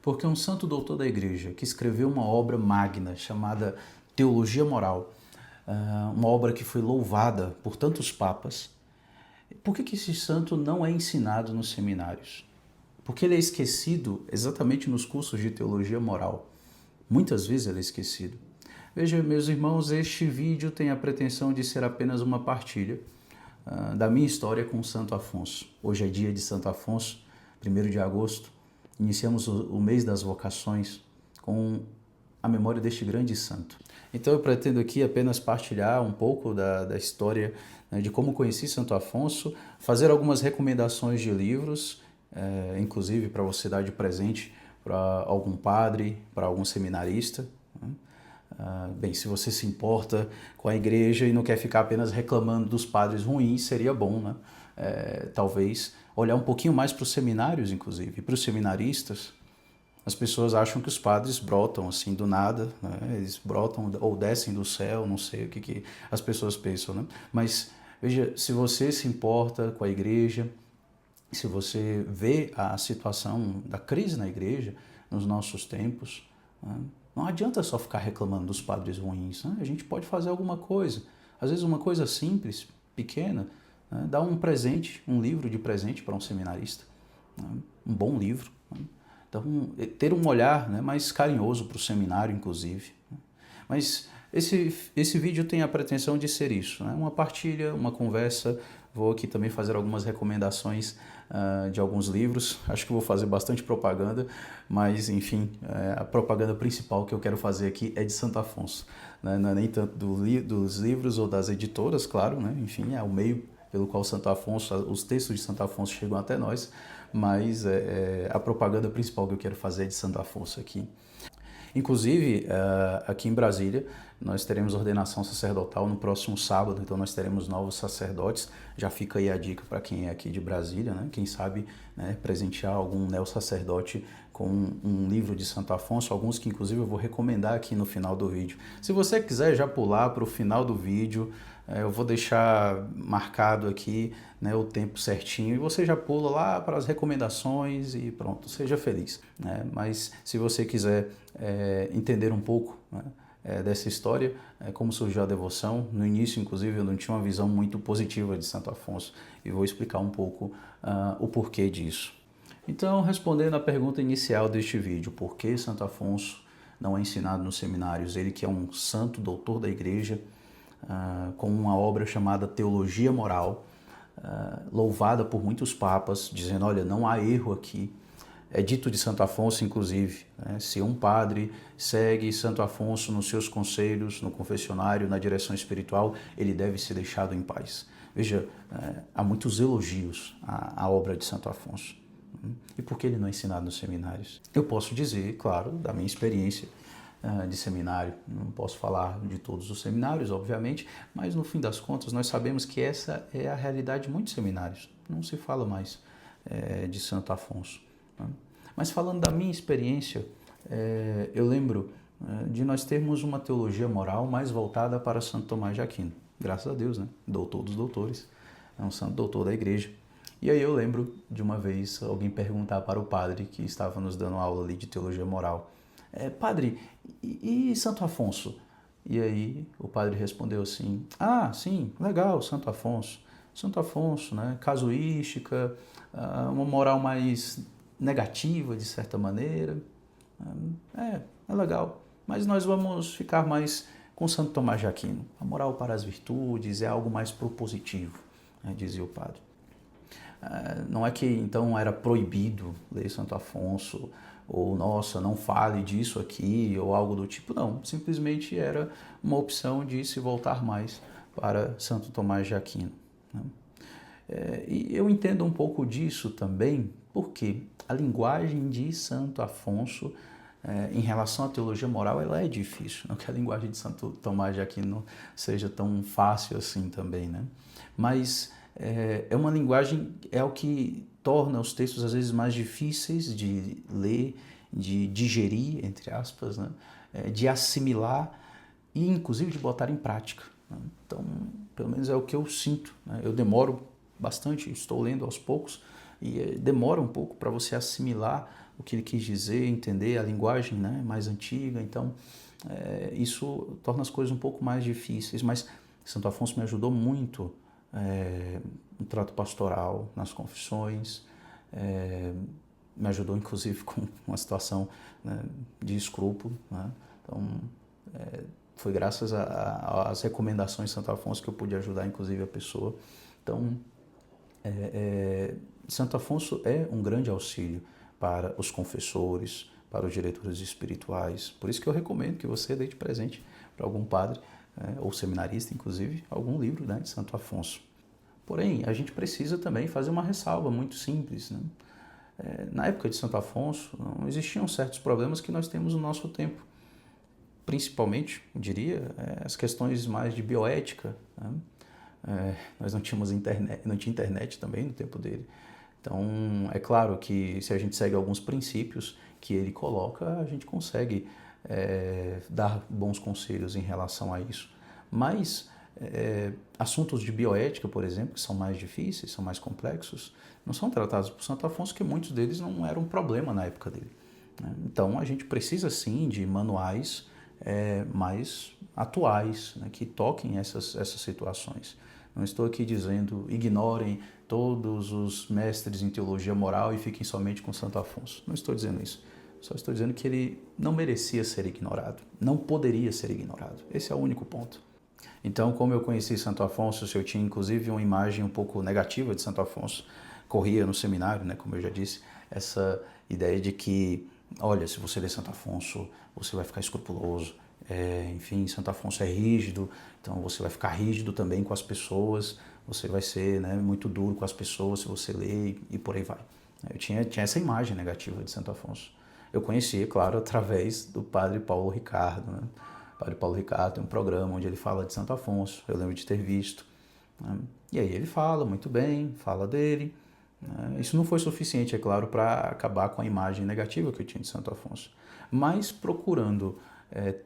Porque um santo doutor da igreja que escreveu uma obra magna chamada Teologia Moral, uma obra que foi louvada por tantos papas, por que esse santo não é ensinado nos seminários? Porque ele é esquecido exatamente nos cursos de teologia moral. Muitas vezes ele é esquecido. Veja, meus irmãos, este vídeo tem a pretensão de ser apenas uma partilha da minha história com Santo Afonso. Hoje é dia de Santo Afonso, 1º de agosto. Iniciamos o mês das vocações com a memória deste grande santo. Então eu pretendo aqui apenas partilhar um pouco da história, né, de como conheci Santo Afonso, fazer algumas recomendações de livros, inclusive para você dar de presente para algum padre, para algum seminarista. Né? Bem, se você se importa com a igreja e não quer ficar apenas reclamando dos padres ruins, seria bom, né? Talvez olhar um pouquinho mais para os seminários, inclusive, para os seminaristas. As pessoas acham que os padres brotam assim do nada, né? Eles brotam ou descem do céu, não sei o que as pessoas pensam, né? Mas veja, se você se importa com a igreja, se você vê a situação da crise na igreja nos nossos tempos, né? Não adianta só ficar reclamando dos padres ruins, né? A gente pode fazer alguma coisa, às vezes uma coisa simples, pequena, né? Dar um presente, um livro de presente para um seminarista, né? Um bom livro, né? Então, ter um olhar, né, mais carinhoso para o seminário, inclusive. Mas esse vídeo tem a pretensão de ser isso, né? Uma partilha, uma conversa. Vou aqui também fazer algumas recomendações de alguns livros. Acho que vou fazer bastante propaganda, mas, enfim, a propaganda principal que eu quero fazer aqui é de Santo Afonso. Né? Não é nem tanto dos livros ou das editoras, claro, né? Enfim, é o meio pelo qual Santo Afonso, os textos de Santo Afonso chegam até nós, mas a propaganda principal que eu quero fazer é de Santo Afonso aqui. Inclusive, aqui em Brasília, nós teremos ordenação sacerdotal no próximo sábado, então nós teremos novos sacerdotes. Já fica aí a dica para quem é aqui de Brasília, né? Quem sabe, né, presentear algum neo-sacerdote com um livro de Santo Afonso, alguns que inclusive eu vou recomendar aqui no final do vídeo. Se você quiser já pular para o final do vídeo, eu vou deixar marcado aqui, né, o tempo certinho e você já pula lá para as recomendações e pronto, seja feliz. Né? Mas se você quiser entender um pouco, né, dessa história, como surgiu a devoção, no início inclusive eu não tinha uma visão muito positiva de Santo Afonso e vou explicar um pouco o porquê disso. Então, respondendo à pergunta inicial deste vídeo, por que Santo Afonso não é ensinado nos seminários? Ele que é um santo doutor da igreja, com uma obra chamada Teologia Moral, louvada por muitos papas, dizendo, olha, não há erro aqui. É dito de Santo Afonso, inclusive, né? Se um padre segue Santo Afonso nos seus conselhos, no confessionário, na direção espiritual, ele deve ser deixado em paz. Veja, há muitos elogios à obra de Santo Afonso. E por que ele não é ensinado nos seminários? Eu posso dizer, claro, da minha experiência de seminário, não posso falar de todos os seminários, obviamente, mas no fim das contas nós sabemos que essa é a realidade de muitos seminários. Não se fala mais de Santo Afonso. Né? Mas falando da minha experiência, eu lembro de nós termos uma teologia moral mais voltada para Santo Tomás de Aquino. Graças a Deus, né? Doutor dos doutores, é um santo doutor da igreja. E aí eu lembro de uma vez alguém perguntar para o padre que estava nos dando aula ali de teologia moral, padre, e Santo Afonso? E aí o padre respondeu assim, sim, legal, Santo Afonso. Santo Afonso, né, casuística, uma moral mais negativa, de certa maneira. É legal, mas nós vamos ficar mais com Santo Tomás de Aquino. A moral para as virtudes é algo mais propositivo, né, dizia o padre. Não é que então era proibido ler Santo Afonso, ou nossa, não fale disso aqui, ou algo do tipo, não. Simplesmente era uma opção de se voltar mais para Santo Tomás de Aquino. Né? E eu entendo um pouco disso também, porque a linguagem de Santo Afonso, em relação à teologia moral, ela é difícil. Não que a linguagem de Santo Tomás de Aquino seja tão fácil assim também, né? Mas é uma linguagem, é o que torna os textos às vezes mais difíceis de ler, de digerir, entre aspas, né? De assimilar e inclusive de botar em prática. Né? Então, pelo menos é o que eu sinto. Né? Eu demoro bastante, estou lendo aos poucos e demora um pouco para você assimilar o que ele quis dizer, entender a linguagem, né, mais antiga. Então, isso torna as coisas um pouco mais difíceis, mas Santo Afonso me ajudou muito no trato pastoral, nas confissões, me ajudou inclusive com uma situação, né, de escrúpulo, né? Então, foi graças às recomendações de Santo Afonso que eu pude ajudar inclusive a pessoa. Então, Santo Afonso é um grande auxílio para os confessores, para os diretores espirituais. Por isso que eu recomendo que você dê de presente para algum padre, ou seminarista, inclusive, algum livro, né, de Santo Afonso. Porém, a gente precisa também fazer uma ressalva muito simples, né? Na época de Santo Afonso, não existiam certos problemas que nós temos no nosso tempo. Principalmente, eu diria, as questões mais de bioética, né? Nós não tínhamos internet, não tinha internet também no tempo dele. Então, é claro que se a gente segue alguns princípios que ele coloca, a gente consegue dar bons conselhos em relação a isso. Mas assuntos de bioética, por exemplo, que são mais difíceis, são mais complexos, não são tratados por Santo Afonso, porque muitos deles não eram um problema na época dele, né? Então, a gente precisa sim de manuais mais atuais, né, que toquem essas situações. Não estou aqui dizendo ignorem todos os mestres em teologia moral e fiquem somente com Santo Afonso. Não estou dizendo isso. Só estou dizendo que ele não merecia ser ignorado, não poderia ser ignorado. Esse é o único ponto. Então, como eu conheci Santo Afonso, eu tinha inclusive uma imagem um pouco negativa de Santo Afonso. Corria no seminário, né, como eu já disse, essa ideia de que, olha, se você ler Santo Afonso, você vai ficar escrupuloso. Enfim, Santo Afonso é rígido, então você vai ficar rígido também com as pessoas, você vai ser, né, muito duro com as pessoas se você ler e por aí vai. Eu tinha essa imagem negativa de Santo Afonso. Eu conhecia, claro, através do padre Paulo Ricardo, né? O padre Paulo Ricardo tem um programa onde ele fala de Santo Afonso, eu lembro de ter visto, né? E aí ele fala muito bem, fala dele, né? Isso não foi suficiente, é claro, para acabar com a imagem negativa que eu tinha de Santo Afonso. Mas procurando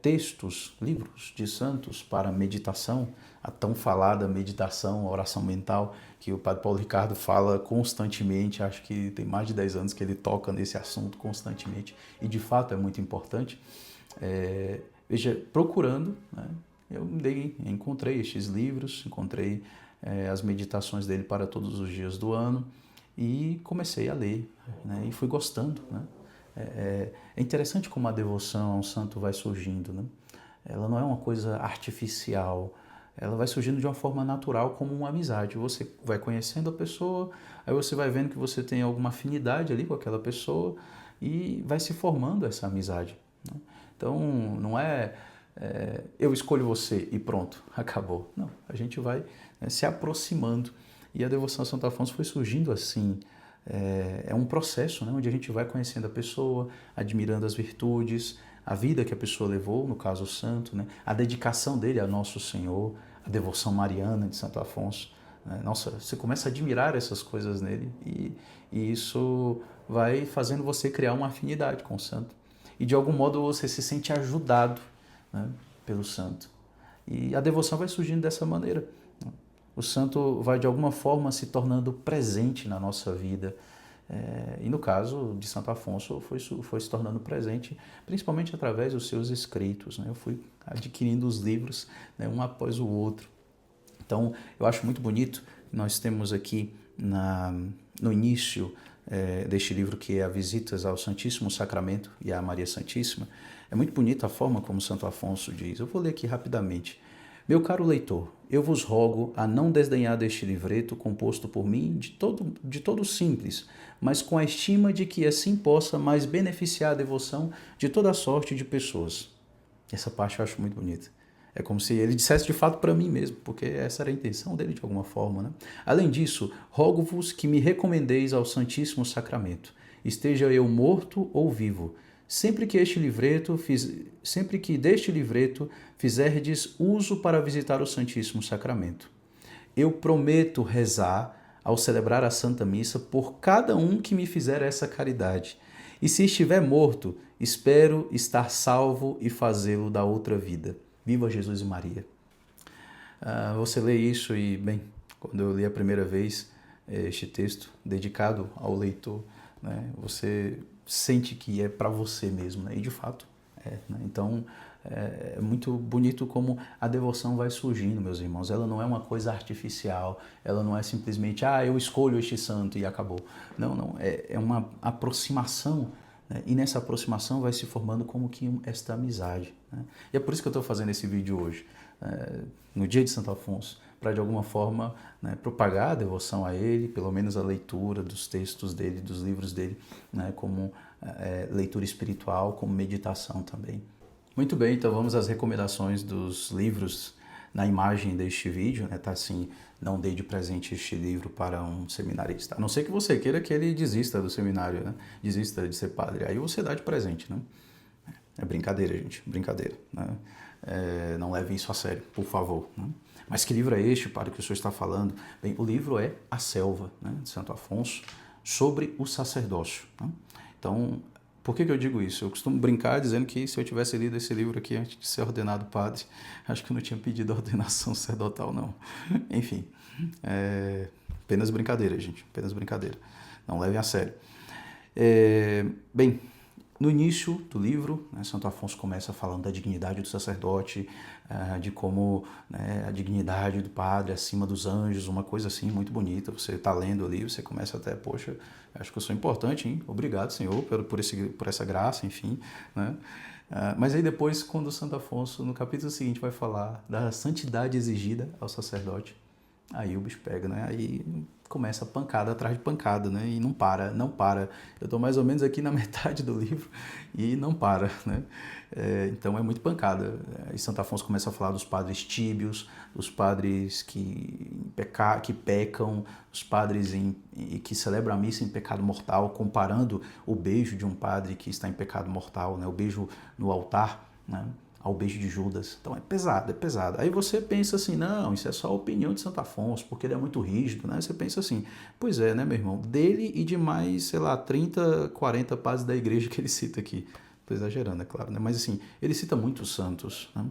textos, livros de santos para meditação, a tão falada meditação, oração mental, que o padre Paulo Ricardo fala constantemente, acho que tem mais de 10 anos que ele toca nesse assunto constantemente, e de fato é muito importante. Veja, procurando, né, eu encontrei estes livros, encontrei as meditações dele para todos os dias do ano, e comecei a ler, né, e fui gostando, né? É interessante como a devoção a um santo vai surgindo, né? Ela não é uma coisa artificial, ela vai surgindo de uma forma natural, como uma amizade. Você vai conhecendo a pessoa, aí você vai vendo que você tem alguma afinidade ali com aquela pessoa e vai se formando essa amizade, né? Então, não é eu escolho você e pronto, acabou. Não, a gente vai, né, se aproximando. E a devoção a Santo Afonso foi surgindo assim. É um processo, né, onde a gente vai conhecendo a pessoa, admirando as virtudes, a vida que a pessoa levou, no caso o santo, né, a dedicação dele a Nosso Senhor, a devoção mariana de Santo Afonso, né? Nossa, você começa a admirar essas coisas nele e isso vai fazendo você criar uma afinidade com o santo. E de algum modo você se sente ajudado, né, pelo santo. E a devoção vai surgindo dessa maneira. O santo vai de alguma forma se tornando presente na nossa vida. E no caso de Santo Afonso foi se tornando presente principalmente através dos seus escritos, né? Eu fui adquirindo os livros, né, um após o outro. Então eu acho muito bonito, nós temos aqui no início deste livro, que é a Visitas ao Santíssimo Sacramento e à Maria Santíssima. É muito bonita a forma como Santo Afonso diz. Eu vou ler aqui rapidamente. Meu caro leitor, eu vos rogo a não desdenhar deste livreto composto por mim de todo simples, mas com a estima de que assim possa mais beneficiar a devoção de toda sorte de pessoas. Essa parte eu acho muito bonita. É como se ele dissesse de fato para mim mesmo, porque essa era a intenção dele de alguma forma, né? Além disso, rogo-vos que me recomendeis ao Santíssimo Sacramento, esteja eu morto ou vivo, sempre que deste livreto fizerdes uso para visitar o Santíssimo Sacramento. Eu prometo rezar ao celebrar a Santa Missa por cada um que me fizer essa caridade. E se estiver morto, espero estar salvo e fazê-lo da outra vida. Viva Jesus e Maria. Você lê isso e, bem, quando eu li a primeira vez este texto dedicado ao leitor, né, você sente que é para você mesmo, né? E de fato é, né? Então é muito bonito como a devoção vai surgindo, meus irmãos. Ela não é uma coisa artificial, ela não é simplesmente, eu escolho este santo e acabou. Não, não, é uma aproximação, né? E nessa aproximação vai se formando como que esta amizade, né? E é por isso que eu estou fazendo esse vídeo hoje, no dia de Santo Afonso, para de alguma forma, né, propagar a devoção a ele, pelo menos a leitura dos textos dele, dos livros dele, né, como leitura espiritual, como meditação também. Muito bem, então vamos às recomendações dos livros na imagem deste vídeo, né? Tá assim, não dei de presente este livro para um seminarista. A não ser que você queira que ele desista do seminário, né? Desista de ser padre. Aí você dá de presente, né? É brincadeira, gente, brincadeira, né? Não leve isso a sério, por favor, né? Mas que livro é este, padre, que o senhor está falando? Bem, o livro é A Selva, né, de Santo Afonso, sobre o sacerdócio, né? Então, por que eu digo isso? Eu costumo brincar dizendo que se eu tivesse lido esse livro aqui antes de ser ordenado padre, acho que eu não tinha pedido a ordenação sacerdotal, não. Enfim, apenas brincadeira, gente, apenas brincadeira. Não levem a sério. Bem, no início do livro, né, Santo Afonso começa falando da dignidade do sacerdote, de como, né, a dignidade do padre acima dos anjos, uma coisa assim muito bonita. Você está lendo ali, você começa até, poxa, acho que eu sou importante, hein? Obrigado, Senhor, por essa graça, enfim, né? Mas aí depois, quando Santo Afonso, no capítulo seguinte, vai falar da santidade exigida ao sacerdote, aí o bicho pega, né? Aí começa pancada atrás de pancada, né? E não para, não para. Eu estou mais ou menos aqui na metade do livro e não para, né? Então é muito pancada. E Santo Afonso começa a falar dos padres tíbios, dos padres que pecam, os padres que celebram a missa em pecado mortal, comparando o beijo de um padre que está em pecado mortal, né? O beijo no altar, né, ao beijo de Judas. Então é pesado, é pesado. Aí você pensa assim, não, isso é só a opinião de Santo Afonso, porque ele é muito rígido, né? Você pensa assim, pois é, né, meu irmão? Dele e de mais, sei lá, 30, 40 padres da igreja que ele cita aqui. Estou exagerando, é claro, né? Mas assim, ele cita muitos santos, né?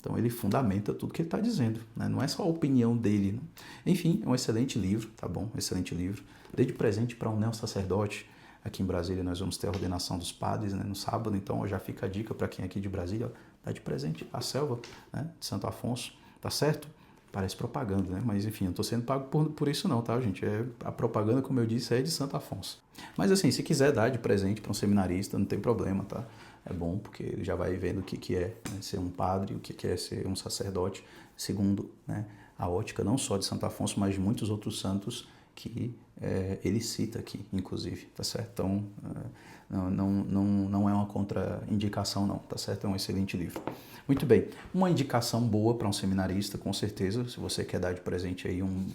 Então ele fundamenta tudo que ele está dizendo, né? Não é só a opinião dele, né? Enfim, é um excelente livro, tá bom? Excelente livro. Dei de presente para um neo-sacerdote. Aqui em Brasília nós vamos ter a ordenação dos padres, né, no sábado, então já fica a dica para quem é aqui de Brasília, dá de presente A Selva, né, de Santo Afonso, tá certo? Parece propaganda, né? Mas enfim, eu não estou sendo pago por isso não, tá, gente? A propaganda, como eu disse, é de Santo Afonso. Mas assim, se quiser dar de presente para um seminarista, não tem problema, tá? É bom, porque ele já vai vendo o que é, né, ser um padre, o que é ser um sacerdote, segundo, né, a ótica não só de Santo Afonso, mas de muitos outros santos que ele cita aqui, inclusive, tá certo? Então, não é uma contraindicação, não, tá certo? É um excelente livro. Muito bem, uma indicação boa para um seminarista, com certeza, se você quer dar de presente aí um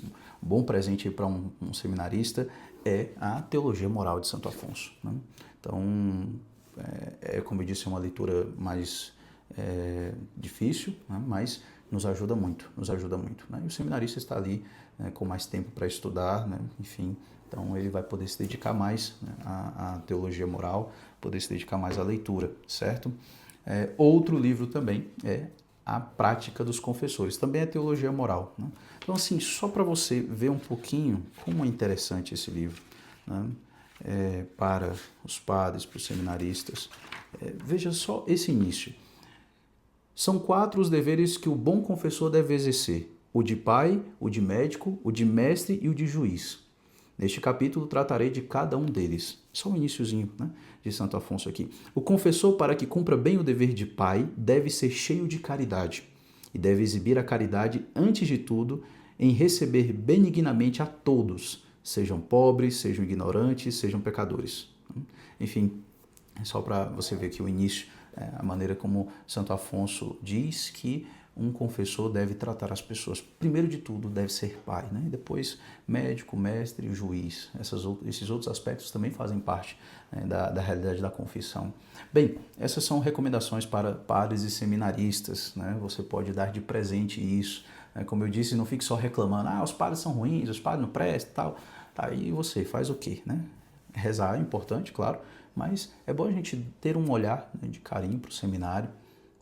bom presente para um seminarista, é a Teologia Moral de Santo Afonso, né? Então, como eu disse, é uma leitura mais difícil, né? Mas nos ajuda muito, né? E o seminarista está ali, né, com mais tempo para estudar, né? Enfim, então ele vai poder se dedicar mais, né, à teologia moral, poder se dedicar mais à leitura, certo? Outro livro também é A Prática dos Confessores, também é teologia moral, né? Então assim, só para você ver um pouquinho como é interessante esse livro, né? Para os padres, para os seminaristas, veja só esse início. São 4 os deveres que o bom confessor deve exercer: o de pai, o de médico, o de mestre e o de juiz. Neste capítulo tratarei de cada um deles. Só um iniciozinho, né, de Santo Afonso aqui. O confessor, para que cumpra bem o dever de pai, deve ser cheio de caridade e deve exibir a caridade, antes de tudo, em receber benignamente a todos, sejam pobres, sejam ignorantes, sejam pecadores. Enfim, é só para você ver aqui o início, a maneira como Santo Afonso diz que um confessor deve tratar as pessoas. Primeiro de tudo, deve ser pai, né? E depois médico, mestre e juiz. Esses outros aspectos também fazem parte, né, da realidade da confissão. Bem, essas são recomendações para padres e seminaristas, né? Você pode dar de presente isso. Como eu disse, não fique só reclamando, os padres são ruins, os padres não prestam e tal. Aí você faz o quê, né? Rezar é importante, claro, mas é bom a gente ter um olhar, né, de carinho para o seminário,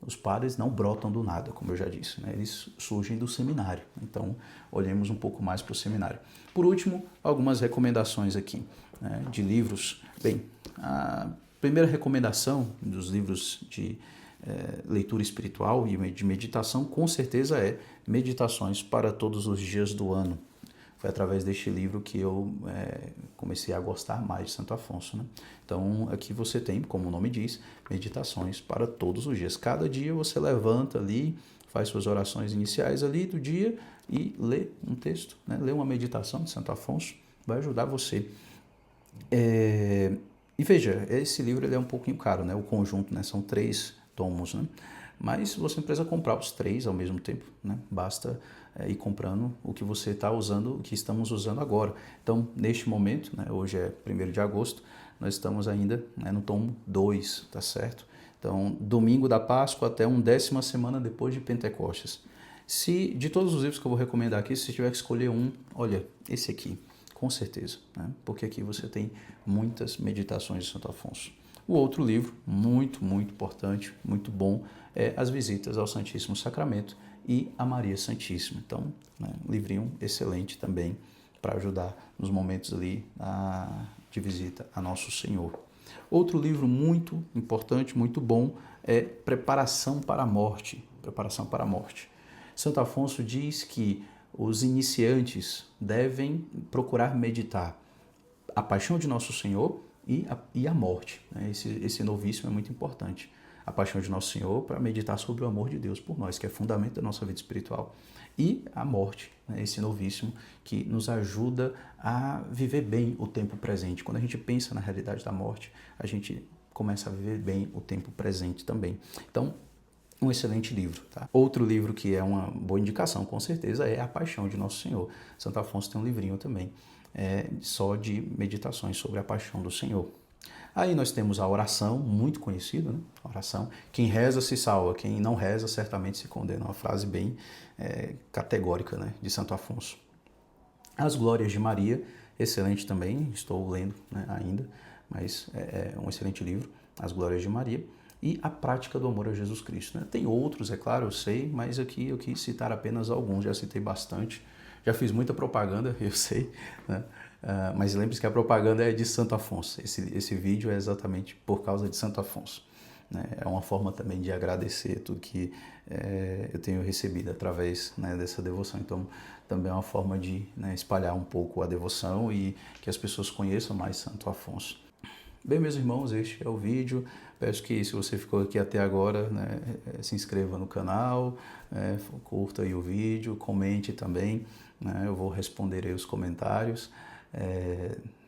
Os padres não brotam do nada, como eu já disse, né? Eles surgem do seminário. Então, olhemos um pouco mais para o seminário. Por último, algumas recomendações aqui, né, de livros. Bem, a primeira recomendação dos livros de leitura espiritual e de meditação, com certeza é Meditações para Todos os Dias do Ano. Foi através deste livro que eu comecei a gostar mais de Santo Afonso, né? Então, aqui você tem, como o nome diz, meditações para todos os dias. Cada dia você levanta ali, faz suas orações iniciais ali do dia e lê um texto, né? Lê uma meditação de Santo Afonso, vai ajudar você. E veja, esse livro ele é um pouquinho caro, né? O conjunto, né? São 3 tomos, né? Mas você não precisa comprar os 3 ao mesmo tempo, né? Basta ir comprando o que você está usando, o que estamos usando agora. Então, neste momento, né, hoje é 1º de agosto, nós estamos ainda, né, no tomo 2, tá certo? Então, domingo da Páscoa até 10ª semana depois de Pentecostes. Se de todos os livros que eu vou recomendar aqui, se tiver que escolher um, olha, esse aqui, com certeza, né? Porque aqui você tem muitas meditações de Santo Afonso. O outro livro, muito, muito importante, muito bom, é As Visitas ao Santíssimo Sacramento e a Maria Santíssima. Então, né, um livrinho excelente também para ajudar nos momentos ali de visita a Nosso Senhor. Outro livro muito importante, muito bom, é Preparação para a Morte. Preparação para a Morte. Santo Afonso diz que os iniciantes devem procurar meditar a paixão de Nosso Senhor e a morte, né? Esse novíssimo é muito importante. A paixão de Nosso Senhor para meditar sobre o amor de Deus por nós, que é fundamento da nossa vida espiritual. E a morte, né? Esse novíssimo que nos ajuda a viver bem o tempo presente. Quando a gente pensa na realidade da morte, a gente começa a viver bem o tempo presente também. Então, um excelente livro. Tá? Outro livro que é uma boa indicação, com certeza, é A Paixão de Nosso Senhor. Santo Afonso tem um livrinho também, só de meditações sobre a paixão do Senhor. Aí nós temos a oração, muito conhecida, né? A oração. Quem reza se salva, quem não reza certamente se condena. Uma frase bem categórica, né, de Santo Afonso. As Glórias de Maria, excelente também, estou lendo, né, ainda, mas é um excelente livro, As Glórias de Maria. E A Prática do Amor a Jesus Cristo. Né? Tem outros, é claro, eu sei, mas aqui eu quis citar apenas alguns, já citei bastante, já fiz muita propaganda, eu sei, né? Mas lembre-se que a propaganda é de Santo Afonso, esse vídeo é exatamente por causa de Santo Afonso. Né? É uma forma também de agradecer tudo que eu tenho recebido através, né, dessa devoção, então também é uma forma de, né, espalhar um pouco a devoção e que as pessoas conheçam mais Santo Afonso. Bem, meus irmãos, este é o vídeo. Peço que, se você ficou aqui até agora, né, se inscreva no canal, curta aí o vídeo, comente também, né, eu vou responder aí os comentários,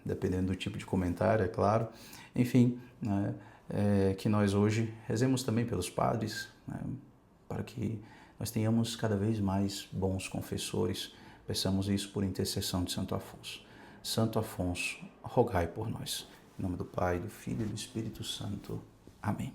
dependendo do tipo de comentário, é claro. Enfim, né, que nós hoje rezemos também pelos padres, né, para que nós tenhamos cada vez mais bons confessores. Peçamos isso por intercessão de Santo Afonso. Santo Afonso, rogai por nós. Em nome do Pai, do Filho e do Espírito Santo. Amém.